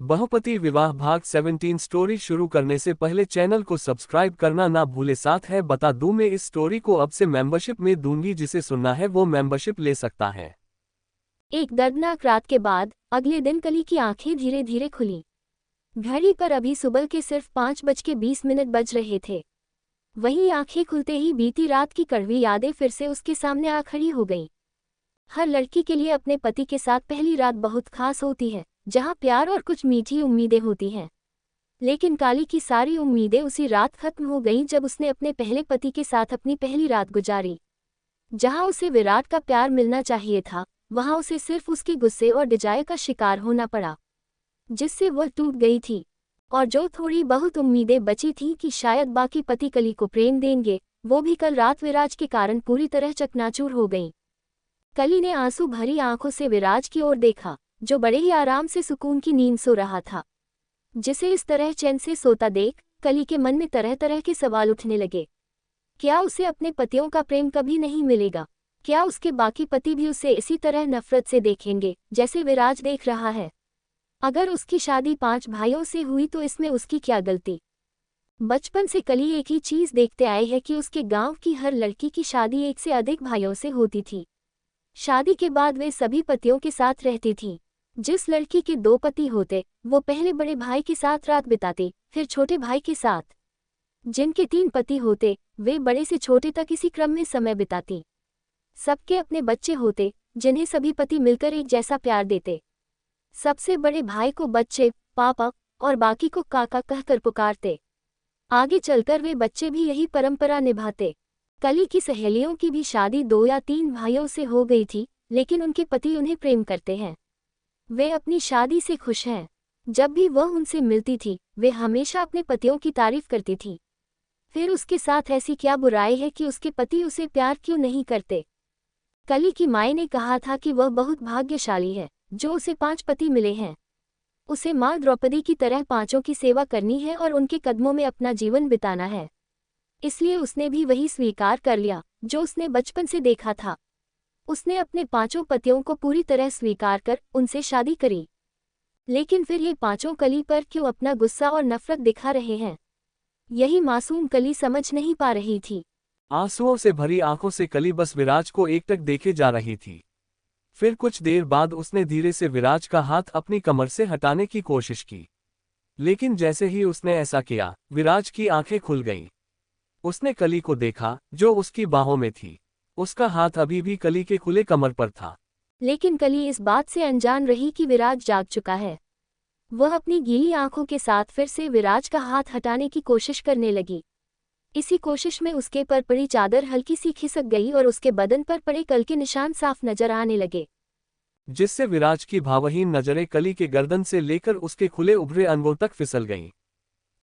बहुपति विवाह भाग 17 स्टोरी शुरू करने से पहले चैनल को सब्सक्राइब करना ना भूले। साथ है बता दूं मैं इस स्टोरी को अब से मेंबरशिप में दूंगी, जिसे सुनना है वो मेंबरशिप ले सकता है। एक दर्दनाक रात के बाद अगले दिन कली की आंखें धीरे धीरे खुली। घड़ी पर अभी सुबह के सिर्फ 5:20 बज रहे थे। वहीं आंखें खुलते ही बीती रात की कड़वी यादें फिर से उसके सामने आ खड़ी हो गईं। हर लड़की के लिए अपने पति के साथ पहली रात बहुत खास होती है, जहां प्यार और कुछ मीठी उम्मीदें होती हैं। लेकिन काली की सारी उम्मीदें उसी रात खत्म हो गईं जब उसने अपने पहले पति के साथ अपनी पहली रात गुजारी। जहां उसे विराट का प्यार मिलना चाहिए था, वहां उसे सिर्फ उसके गुस्से और डिजायर का शिकार होना पड़ा, जिससे वह टूट गई थी। और जो थोड़ी बहुत उम्मीदें बची थीं कि शायद बाकी पति कली को प्रेम देंगे, वो भी कल रात विराज के कारण पूरी तरह चकनाचूर हो गईं। कली ने आंसू भरी आंखों से विराज की ओर देखा, जो बड़े ही आराम से सुकून की नींद सो रहा था। जिसे इस तरह चैन से सोता देख कली के मन में तरह तरह के सवाल उठने लगे। क्या उसे अपने पतियों का प्रेम कभी नहीं मिलेगा? क्या उसके बाकी पति भी उसे इसी तरह नफरत से देखेंगे जैसे विराज देख रहा है? अगर उसकी शादी 5 भाइयों से हुई तो इसमें उसकी क्या गलती? बचपन से कली एक ही चीज देखते आए है कि उसके गांव की हर लड़की की शादी एक से अधिक भाइयों से होती थी। शादी के बाद वे सभी पतियों के साथ रहती थी। जिस लड़की के 2 पति होते, वो पहले बड़े भाई के साथ रात बिताती, फिर छोटे भाई के साथ। जिनके 3 पति होते, वे बड़े से छोटे तक इसी क्रम में समय बिताती। सबके अपने बच्चे होते, जिन्हें सभी पति मिलकर एक जैसा प्यार देते। सबसे बड़े भाई को बच्चे, पापा, और बाकी को काका कहकर पुकारते। आगे चलकर वे बच्चे भी यही परंपरा निभाते। कली की सहेलियों की भी शादी 2 या 3 भाइयों से हो गई थी, लेकिन उनके पति उन्हें प्रेम करते हैं। वे अपनी शादी से खुश हैं। जब भी वह उनसे मिलती थी, वे हमेशा अपने पतियों की तारीफ करती थी। फिर उसके साथ ऐसी क्या बुराई है कि उसके पति उसे प्यार क्यों नहीं करते? कली की माँ ने कहा था कि वह बहुत भाग्यशाली है, जो उसे 5 पति मिले हैं। उसे माँ द्रौपदी की तरह 5 की सेवा करनी है और उनके कदमों में अपना जीवन बिताना है। इसलिए उसने भी वही स्वीकार कर लिया जो उसने बचपन से देखा था। उसने अपने 5 पतियों को पूरी तरह स्वीकार कर उनसे शादी करी। लेकिन फिर ये 5 कली पर क्यों अपना गुस्सा और नफरत दिखा रहे हैं? यही मासूम कली समझ नहीं पा रही थी। आंसुओं से भरी आंखों से कली बस विराज को एकटक देखे जा रही थी। फिर कुछ देर बाद उसने धीरे से विराज का हाथ अपनी कमर से हटाने की कोशिश की। लेकिन जैसे ही उसने ऐसा किया, विराज की आंखें खुल गईं। उसने कली को देखा, जो उसकी बाहों में थी। उसका हाथ अभी भी कली के खुले कमर पर था। लेकिन कली इस बात से अनजान रही कि विराज जाग चुका है। वह अपनी गीली आंखों के साथ फिर से विराज का हाथ हटाने की कोशिश करने लगी। इसी कोशिश में उसके पर पड़ी चादर हल्की सी खिसक गई और उसके बदन पर पड़े कल के निशान साफ नजर आने लगे, जिससे विराज की भावहीन नजरें कली के गर्दन से लेकर उसके खुले उभरे अंगों तक फिसल गईं।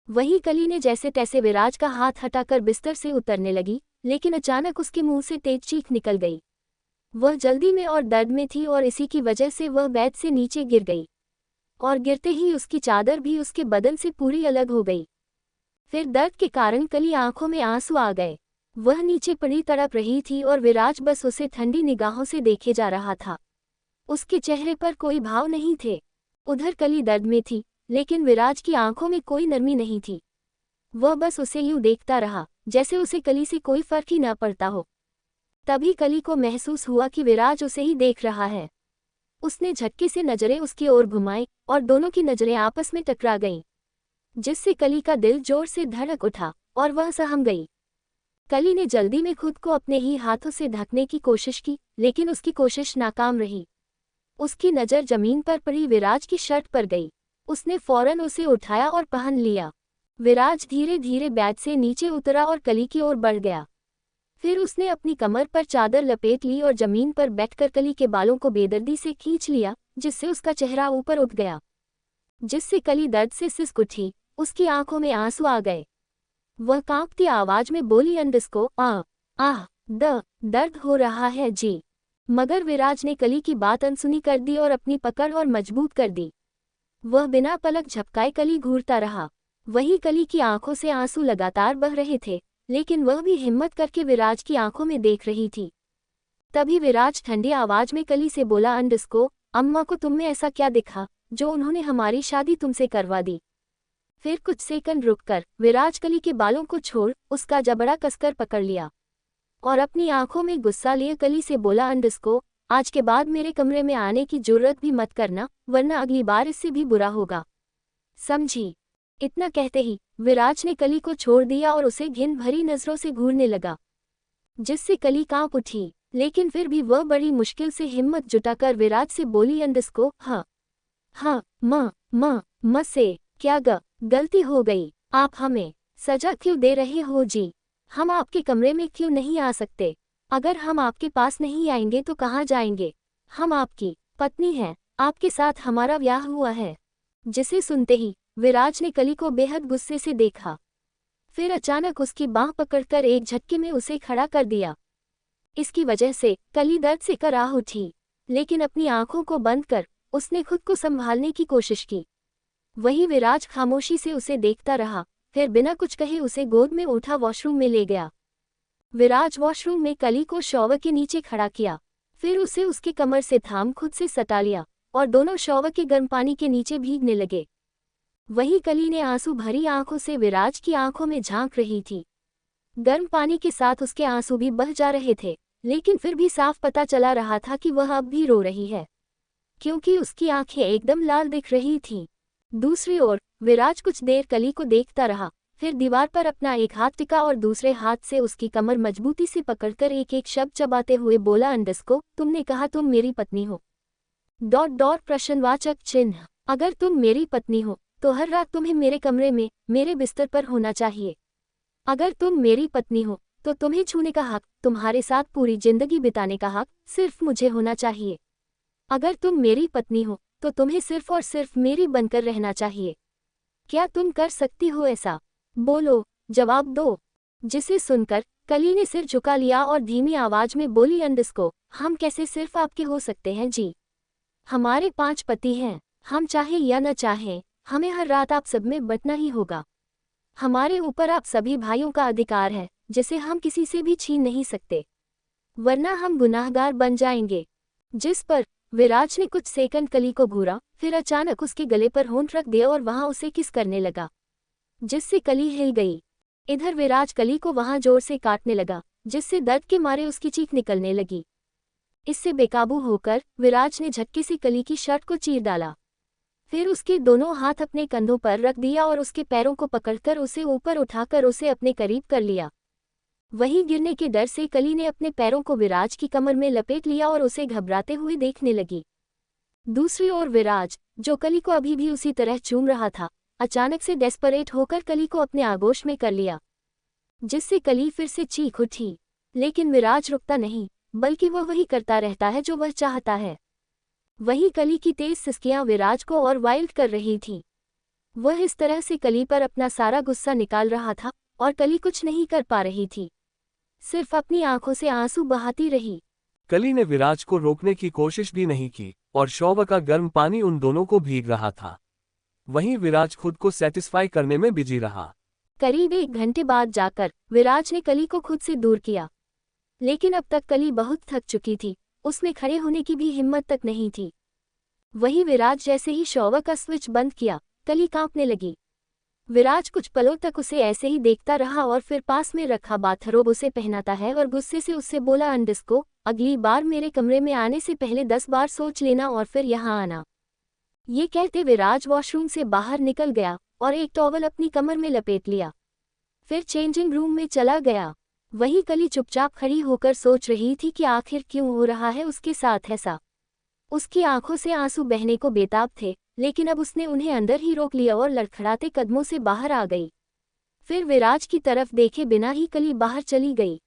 वहीं कली ने जैसे तैसे विराज का हाथ हटाकर बिस्तर से उतरने लगी, लेकिन अचानक उसके मुंह से तेज चीख निकल गई। वह जल्दी में और दर्द में थी और इसी की वजह से वह बेड से नीचे गिर गई। और गिरते ही उसकी चादर भी उसके बदन से पूरी अलग हो गई। फिर दर्द के कारण कली आंखों में आंसू आ गए। वह नीचे पड़ी तड़प रही थी और विराज बस उसे ठंडी निगाहों से देखे जा रहा था। उसके चेहरे पर कोई भाव नहीं थे। उधर कली दर्द में थी, लेकिन विराज की आंखों में कोई नरमी नहीं थी। वह बस उसे यूं देखता रहा, जैसे उसे कली से कोई फर्क ही न पड़ता हो। तभी कली को महसूस हुआ कि विराज उसे ही देख रहा है। उसने झटके से नजरें उसकी ओर घुमाई और दोनों की नजरें आपस में टकरा गईं, जिससे कली का दिल जोर से धड़क उठा और वह सहम गई। कली ने जल्दी में खुद को अपने ही हाथों से ढकने की कोशिश की, लेकिन उसकी कोशिश नाकाम रही। उसकी नज़र जमीन पर पड़ी विराज की शर्ट पर गई। उसने फौरन उसे उठाया और पहन लिया। विराज धीरे धीरे बेड से नीचे उतरा और कली की ओर बढ़ गया। फिर उसने अपनी कमर पर चादर लपेट ली और जमीन पर बैठकर कली के बालों को बेदर्दी से खींच लिया, जिससे उसका चेहरा ऊपर उठ गया। जिससे कली दर्द से सिसक उठी, उसकी आंखों में आंसू आ गए। वह कांपती आवाज में बोली, अंडस्को दर्द हो रहा है जी। मगर विराज ने कली की बात अनसुनी कर दी और अपनी पकड़ और मजबूत कर दी। वह बिना पलक झपकाए कली घूरता रहा। वहीं कली की आंखों से आंसू लगातार बह रहे थे, लेकिन वह भी हिम्मत करके विराज की आंखों में देख रही थी। तभी विराज ठंडी आवाज में कली से बोला, अंडस्को, अम्मा को तुम में ऐसा क्या दिखा जो उन्होंने हमारी शादी तुमसे करवा दी। फिर कुछ सेकंड रुककर विराज कली के बालों को छोड़ उसका जबड़ा कसकर पकड़ लिया और अपनी आंखों में गुस्सा लिए कली से बोला, अंडस्को, आज के बाद मेरे कमरे में आने की जुर्रत भी मत करना, वरना अगली बार इससे भी बुरा होगा, समझी। इतना कहते ही विराज ने कली को छोड़ दिया और उसे घिन भरी नजरों से घूरने लगा, जिससे कली कांप उठी। लेकिन फिर भी वह बड़ी मुश्किल से हिम्मत जुटाकर विराज से बोली, अंडस्को, हाँ म से क्या गलती हो गई। आप हमें सजा क्यों दे रहे हो जी? हम आपके कमरे में क्यों नहीं आ सकते? अगर हम आपके पास नहीं आएंगे तो कहाँ जाएंगे? हम आपकी पत्नी हैं, आपके साथ हमारा ब्याह हुआ है। जिसे सुनते ही विराज ने कली को बेहद गुस्से से देखा, फिर अचानक उसकी बांह पकड़कर एक झटके में उसे खड़ा कर दिया। इसकी वजह से कली दर्द से कराह उठी, लेकिन अपनी आंखों को बंद कर उसने खुद को संभालने की कोशिश की। वही विराज खामोशी से उसे देखता रहा, फिर बिना कुछ कहे उसे गोद में उठा वॉशरूम में ले गया। विराज वॉशरूम में कली को शॉवर के नीचे खड़ा किया, फिर उसे उसके कमर से थाम खुद से सटा लिया और दोनों शॉवर के गर्म पानी के नीचे भीगने लगे। वही कली ने आंसू भरी आंखों से विराज की आंखों में झांक रही थी। गर्म पानी के साथ उसके आंसू भी बह जा रहे थे, लेकिन फिर भी साफ पता चला रहा था कि वह अब भी रो रही है, क्योंकि उसकी आंखें एकदम लाल दिख रही थीं। दूसरी ओर विराज कुछ देर कली को देखता रहा, फिर दीवार पर अपना एक हाथ टिका और दूसरे हाथ से उसकी कमर मजबूती से पकड़कर एक एक शब्द चबाते हुए बोला, अंडस्को, तुमने कहा तुम मेरी पत्नी हो। ... प्रश्नवाचक चिन्ह। अगर तुम मेरी पत्नी हो तो हर रात तुम्हें मेरे कमरे में मेरे बिस्तर पर होना चाहिए। अगर तुम मेरी पत्नी हो तो तुम्हें छूने का हक, तुम्हारे साथ पूरी जिंदगी बिताने का हक सिर्फ मुझे होना चाहिए। अगर तुम मेरी पत्नी हो तो तुम्हें सिर्फ और सिर्फ मेरी बनकर रहना चाहिए। क्या तुम कर सकती हो ऐसा? बोलो, जवाब दो। जिसे सुनकर कली ने सिर झुका लिया और धीमी आवाज में बोली, अंडस्को, हम कैसे सिर्फ आपके हो सकते हैं जी? हमारे 5 पति हैं, हम चाहे या न चाहें हमें हर रात आप सब में बंटना ही होगा। हमारे ऊपर आप सभी भाइयों का अधिकार है, जिसे हम किसी से भी छीन नहीं सकते, वरना हम गुनाहगार बन जाएंगे। जिस पर विराज ने कुछ सेकंड कली को घूरा, फिर अचानक उसके गले पर होंठ रख दिया और वहां उसे किस करने लगा, जिससे कली हिल गई। इधर विराज कली को वहां जोर से काटने लगा, जिससे दर्द के मारे उसकी चीख निकलने लगी। इससे बेकाबू होकर विराज ने झटके से कली की शर्ट को चीर डाला, फिर उसके दोनों हाथ अपने कंधों पर रख दिया और उसके पैरों को पकड़कर उसे ऊपर उठाकर उसे अपने करीब कर लिया। वहीं गिरने के डर से कली ने अपने पैरों को विराज की कमर में लपेट लिया और उसे घबराते हुए देखने लगी। दूसरी ओर विराज, जो कली को अभी भी उसी तरह चूम रहा था, अचानक से डेस्परेट होकर कली को अपने आगोश में कर लिया, जिससे कली फिर से चीख उठी। लेकिन विराज रुकता नहीं, बल्कि वह वही करता रहता है जो वह चाहता है। वही कली की तेज सिसकियां विराज को और वाइल्ड कर रही थीं। वह इस तरह से कली पर अपना सारा गुस्सा निकाल रहा था और कली कुछ नहीं कर पा रही थी, सिर्फ अपनी आंखों से आंसू बहाती रही। कली ने विराज को रोकने की कोशिश भी नहीं की और शॉवर का गर्म पानी उन दोनों को भीग रहा था। वहीं विराज खुद को सेटिस्फाई करने में बिजी रहा। करीब 1 घंटे बाद जाकर विराज ने कली को खुद से दूर किया, लेकिन अब तक कली बहुत थक चुकी थी, उसमें खड़े होने की भी हिम्मत तक नहीं थी। वही विराज जैसे ही शॉवर का स्विच बंद किया, कली कांपने लगी। विराज कुछ पलों तक उसे ऐसे ही देखता रहा और फिर पास में रखा बाथरोब उसे पहनाता है और गुस्से से उससे बोला, अंडस्को, अगली बार मेरे कमरे में आने से पहले 10 बार सोच लेना और फिर यहाँ आना। ये कहते विराज वॉशरूम से बाहर निकल गया और एक टॉवल अपनी कमर में लपेट लिया, फिर चेंजिंग रूम में चला गया। वही कली चुपचाप खड़ी होकर सोच रही थी कि आखिर क्यों हो रहा है उसके साथ ऐसा। उसकी आंखों से आंसू बहने को बेताब थे, लेकिन अब उसने उन्हें अंदर ही रोक लिया और लड़खड़ाते कदमों से बाहर आ गई। फिर विराज की तरफ देखे बिना ही कली बाहर चली गई।